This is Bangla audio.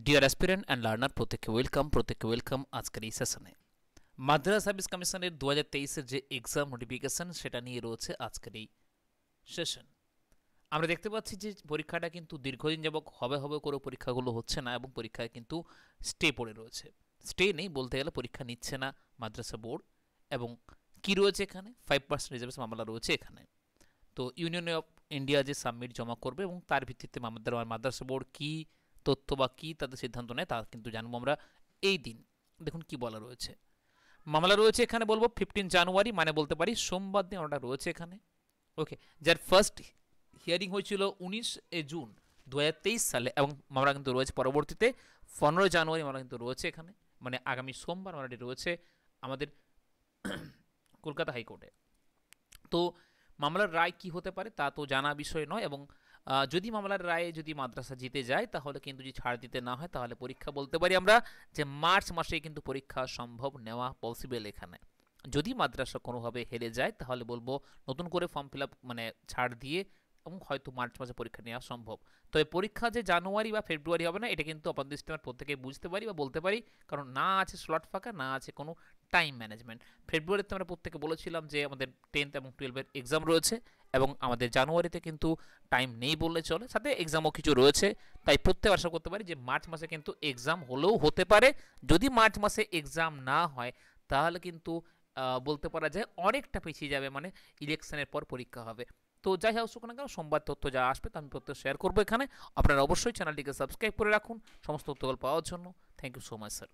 ডিয়ার অ্যাসপিরেন্ট অ্যান্ড লার্নার প্রত্যেককে ওয়েলকাম আজকের এই সেশনে। মাদ্রাসা সার্ভিস কমিশনের 2023-এর যে এক্সাম নোটিফিকেশন সেটা নিয়ে রয়েছে আজকের এই সেশন। আমরা দেখতে পাচ্ছি যে পরীক্ষাটা কিন্তু দীর্ঘদিন যাবত হবে করে পরীক্ষাগুলো হচ্ছে না এবং পরীক্ষায় কিন্তু স্টে পড়ে রয়েছে। স্টে নেই বলতে গেলে, পরীক্ষা নিচ্ছে না মাদ্রাসা বোর্ড। এবং কি রয়েছে এখানে, 5% রিজার্ভেশন মামলা রয়েছে এখানে। তো ইউনিয়ন অফ ইন্ডিয়া যে সাবমিট জমা করবে এবং তার ভিত্তিতে মাদ্রাসা বোর্ড কী তথ্য বা কী তাদের সিদ্ধান্ত নেয় তা কিন্তু জানবো আমরা এই দিন। দেখুন কি বলা রয়েছে। মামলা রয়েছে এখানে বলবো 15 জানুয়ারি, মানে বলতে পারি সোমবার দিন ওটা রয়েছে এখানে। ওকে, যার ফার্স্ট হিয়ারিং হয়েছিল 19 জুন 2023 সালে এবং মামলা কিন্তু রয়েছে পরবর্তীতে 15 জানুয়ারি মামলা কিন্তু রয়েছে এখানে, মানে আগামী সোমবার মামলাটি রয়েছে আমাদের কলকাতা হাইকোর্টে। তো মামলার রায় কি হতে পারে তা তো জানা বিষয় নয়, এবং যদি মামলার রায়ে যদি মাদ্রাসা জিতে যায় তাহলে কিন্তু যদি ছাড় দিতে না হয় তাহলে পরীক্ষা বলতে পারি আমরা যে মার্চ মাসে কিন্তু পরীক্ষা সম্ভব, নেওয়া পসিবল এখানে। যদি মাদ্রাসা কোনোভাবে হেরে যায় তাহলে বলবো নতুন করে ফর্ম ফিল আপ মানে ছাড় দিয়ে এবং হয়তো মার্চ মাসে পরীক্ষা নেওয়া সম্ভব। তবে পরীক্ষা যে জানুয়ারি বা ফেব্রুয়ারি হবে না এটা কিন্তু আপনাদের আমরা প্রত্যেকেই বুঝতে পারি বা বলতে পারি, কারণ না আছে স্লট ফাঁকা, না আছে কোনো টাইম ম্যানেজমেন্ট। ফেব্রুয়ারিতে আমরা প্রত্যেকে বলেছিলাম যে আমাদের 10th এবং 12-এর এক্সাম রয়েছে, এবং আমাদের জানুয়ারিতে কিন্তু টাইম নেই বললে চলে, সাথে এক্সামও কিছু রয়েছে। তাই প্রত্যেক আশা করতে পারি যে মার্চ মাসে কিন্তু এক্সাম হলেও হতে পারে। যদি মার্চ মাসে এক্সাম না হয় তাহলে কিন্তু বলতে পারা যায় অনেকটা পিছিয়ে যাবে, মানে ইলেকশনের পর পরীক্ষা হবে। তো যাই হোক না কেন, সোমবার তথ্য যা আসবে তা আমি প্রত্যেক শেয়ার করবো এখানে। আপনারা অবশ্যই চ্যানেলটিকে সাবস্ক্রাইব করে রাখুন সমস্ত তথ্যগুলো পাওয়ার জন্য। Thank you so much sir.